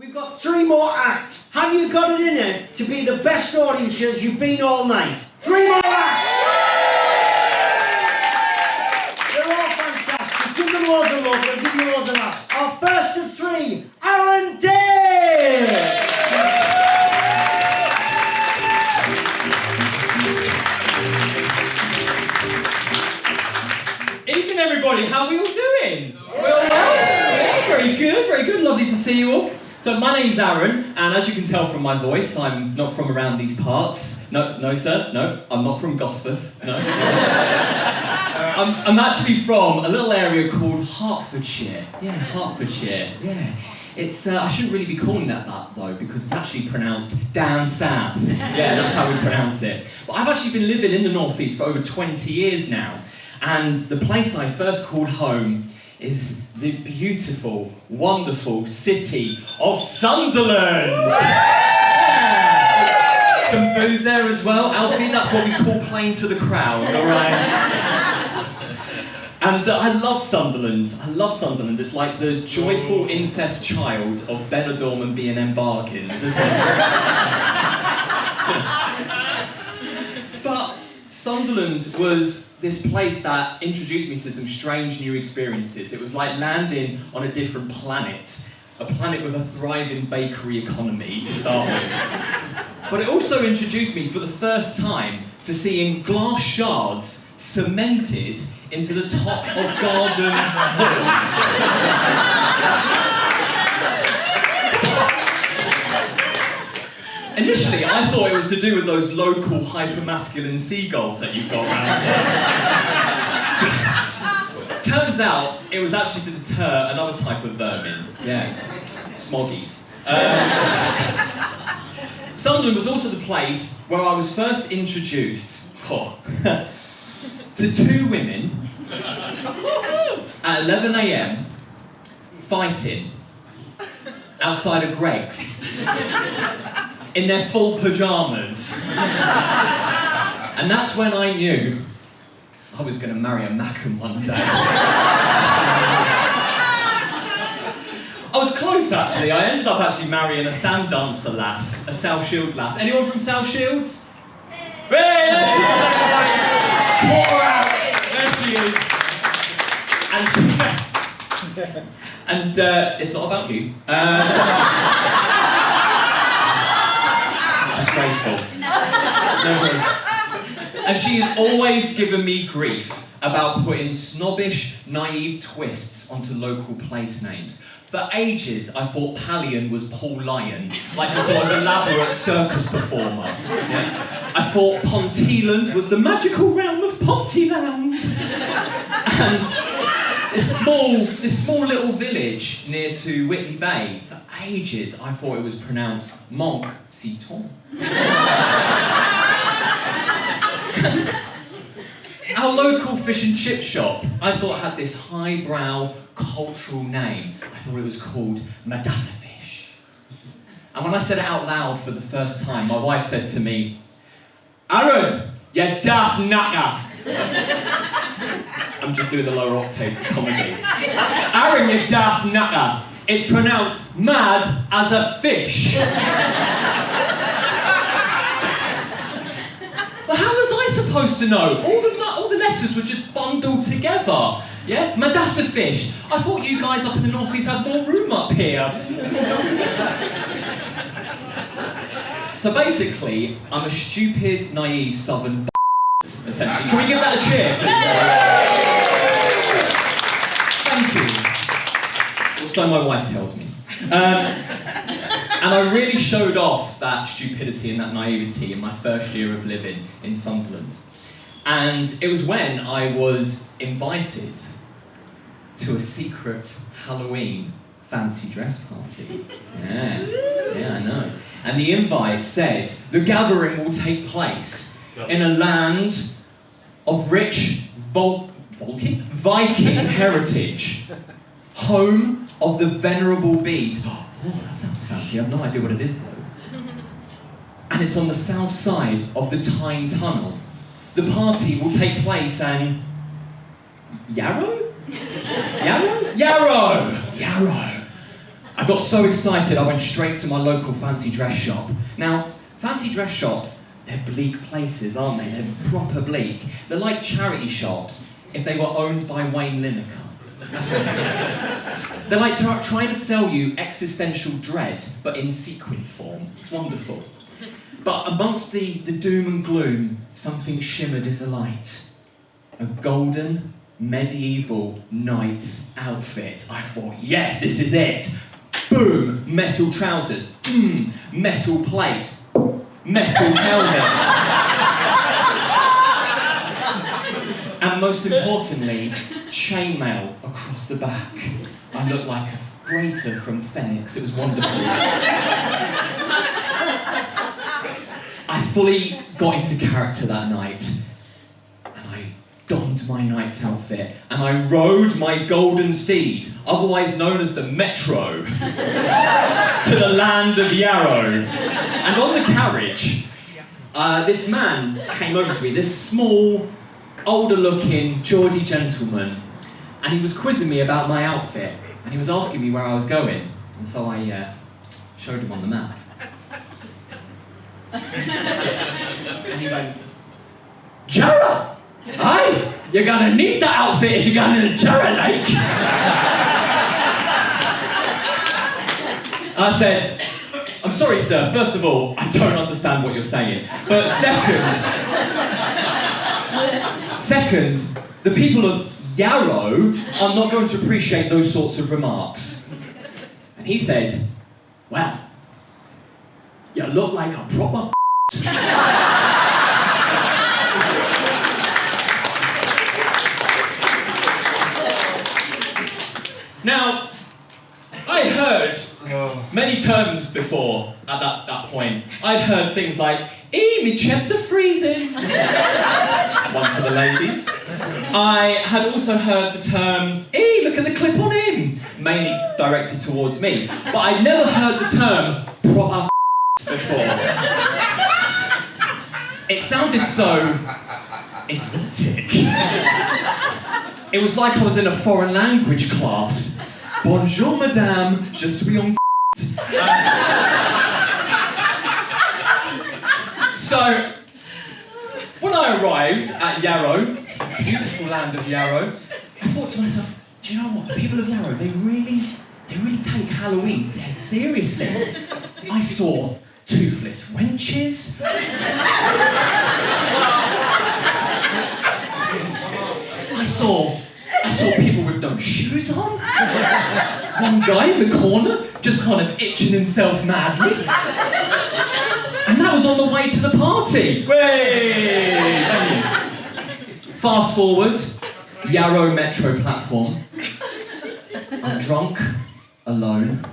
We've got 3 more acts. Have you got it in it to be the best audiences you've been all night? 3 more acts! They're all fantastic. Give them loads of love, they'll give you loads of laughs. Our first of 3, Aaron Day! Evening everybody, how are we all doing? We're all well? Yeah, very good, lovely to see you all. So my name's Aaron, and as you can tell from my voice, I'm not from around these parts. No sir, no, I'm not from Gosforth, no. I'm actually from a little area called Hertfordshire. Yeah, Hertfordshire, yeah. It's, I shouldn't really be calling that though, because it's actually pronounced down south. Yeah, that's how we pronounce it. But I've actually been living in the North East for over 20 years now. And the place I first called home is the beautiful, wonderful city of Sunderland. Yeah. Some booze there as well. Alfie, that's what we call playing to the crowd, all right? And I love Sunderland. I love Sunderland. It's like the joyful incest child of Benidorm and B&M bargains, isn't it? But Sunderland was this place that introduced me to some strange new experiences. It was like landing on a different planet, a planet with a thriving bakery economy to start with. But it also introduced me for the first time to seeing glass shards cemented into the top of garden walls. Initially, I thought it was to do with those local hyper-masculine seagulls that you've got around here. Turns out, it was actually to deter another type of vermin. Yeah, smoggies. Sunderland was also the place where I was first introduced to 2 women at 11 a.m. fighting outside of Greg's. In their full pyjamas. And that's when I knew I was going to marry a Mackem one day. I was close actually. I ended up actually marrying a sand dancer lass, a South Shields lass. Anyone from South Shields? Hey, there she is! Caught her out! There she is. And it's not about you. Disgraceful. No worries. And she has always given me grief about putting snobbish, naive twists onto local place names. For ages, I thought Pallion was Paul Lyon, like some sort of elaborate circus performer. Yeah? I thought Ponteland was the magical realm of Pontyland. And this small little village near to Whitley Bay, for ages I thought it was pronounced Monk-Seton. And our local fish and chip shop, I thought had this highbrow cultural name. I thought it was called Madassa Fish. And when I said it out loud for the first time, my wife said to me, "Aaron, you daft knacker." I'm just doing the lower octaves of comedy. "Aaron, you daft knacker. It's pronounced mad as a fish." But how was I supposed to know? All the letters were just bundled together. Yeah, Madassa Fish. I thought you guys up in the North East had more room up here. So basically, I'm a stupid, naive southern essentially. Can we give that a cheer, please? Thank you. Or so my wife tells me. And I really showed off that stupidity and that naivety in my first year of living in Sunderland. And it was when I was invited to a secret Halloween fancy dress party. Yeah, I know. And the invite said, "The gathering will take place in a land of rich Viking heritage, home of the venerable bead." Oh, that sounds fancy. I have no idea what it is though. And it's on the south side of the Tyne Tunnel. The party will take place in Yarrow? I got so excited I went straight to my local fancy dress shop. Now, fancy dress shops, they're bleak places, aren't they? They're proper bleak. They're like charity shops if they were owned by Wayne Lineker. That's what they're like trying to sell you existential dread, but in sequin form. It's wonderful. But amongst the doom and gloom, something shimmered in the light. A golden, medieval knight's outfit. I thought, yes, this is it. Boom, metal trousers. Metal plate. Metal helmet. And most importantly, chainmail across the back. I looked like a greater from Phoenix. It was wonderful. I fully got into character that night, and I donned my knight's outfit, and I rode my golden steed, otherwise known as the Metro, to the land of Yarrow. And on the carriage, this man came over to me, this small, older-looking, Geordie gentleman, and he was quizzing me about my outfit, and he was asking me where I was going, and so I showed him on the map. And he went, Jarrah! Aye, you're gonna need that outfit if you're going to the Jarrah Lake. I said, I'm sorry, sir, first of all, I don't understand what you're saying. But second, the people of Yarrow are not going to appreciate those sorts of remarks. And he said, well, you look like a proper Now, I'd heard many terms before at that point. I'd heard things like, me chaps are freezing. One for the ladies. I had also heard the term, look at the clip on him, mainly directed towards me. But I'd never heard the term proper before. It sounded so exotic. It was like I was in a foreign language class. Bonjour, madame, je suis en So, when I arrived at Yarrow, beautiful land of Yarrow, I thought to myself, do you know what? The people of Yarrow, they really take Halloween dead seriously. I saw toothless wenches. I saw people with no shoes on. One guy in the corner just kind of itching himself madly. And that was on the way to the party. Way! Thank you. Fast forward, Yarrow Metro platform. I'm drunk, alone.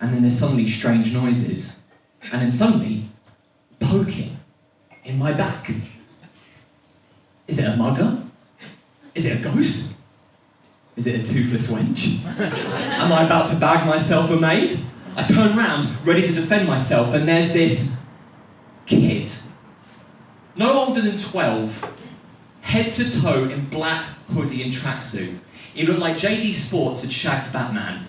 And then there's suddenly strange noises. And then suddenly, poking in my back. Is it a mugger? Is it a ghost? Is it a toothless wench? Am I about to bag myself a maid? I turn round, ready to defend myself, and there's this kid. No older than 12, head to toe in black hoodie and tracksuit. He looked like JD Sports had shagged Batman.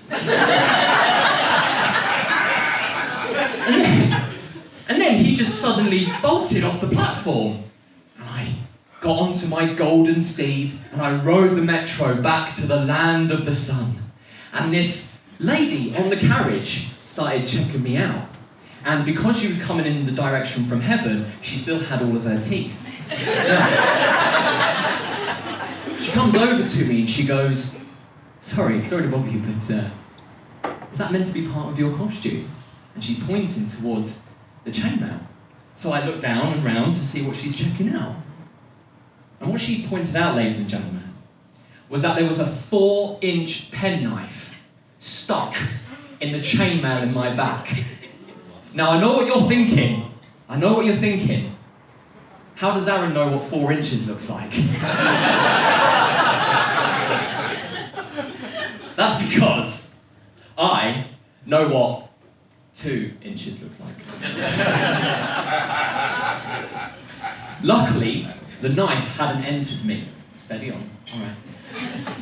And then he just suddenly bolted off the platform. And I got onto my golden steed and I rode the Metro back to the land of the sun. And this lady on the carriage started checking me out. And because she was coming in the direction from heaven, she still had all of her teeth. Now, she comes over to me and she goes, sorry to bother you, but is that meant to be part of your costume? And she's pointing towards the chainmail. So I look down and round to see what she's checking out. And what she pointed out, ladies and gentlemen, was that there was a 4-inch penknife stuck in the chainmail in my back. Now I know what you're thinking. How does Aaron know what 4 inches looks like? That's because I know what 2 inches looks like. Luckily, the knife hadn't entered me. Steady on, all right.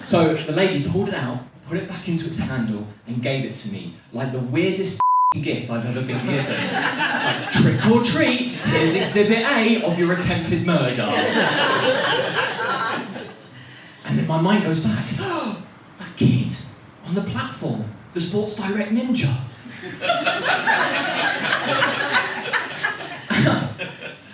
So the lady pulled it out put it back into its handle, and gave it to me, like the weirdest gift I've ever been given. Like, trick or treat, here's exhibit A of your attempted murder. And then my mind goes back, oh, that kid on the platform, the Sports Direct Ninja.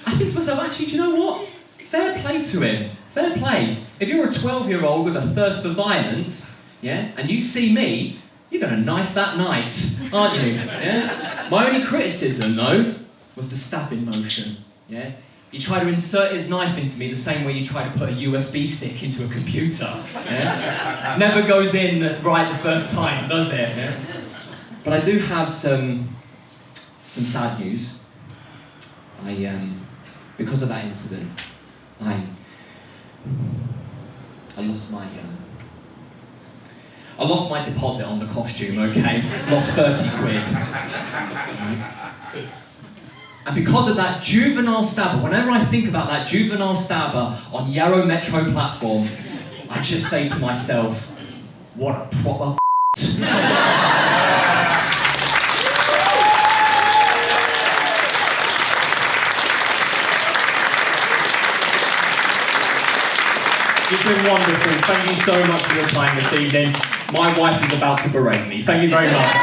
I think to myself, actually, do you know what? Fair play to him. Fair play. If you're a 12-year-old with a thirst for violence, yeah, and you see me, you're going to knife that night, aren't you? Yeah? My only criticism, though, was the stabbing motion. Yeah? He tried to insert his knife into me the same way you try to put a USB stick into a computer. Yeah? Never goes in right the first time, does it? Yeah? But I do have some sad news. Because of that incident, I lost my deposit on the costume, okay? Lost 30 quid. And because of that juvenile stabber, whenever I think about that juvenile stabber on Yarrow Metro platform, I just say to myself, what a proper You've been wonderful. Thank you so much for your time this evening. My wife is about to berate me. Thank you very much.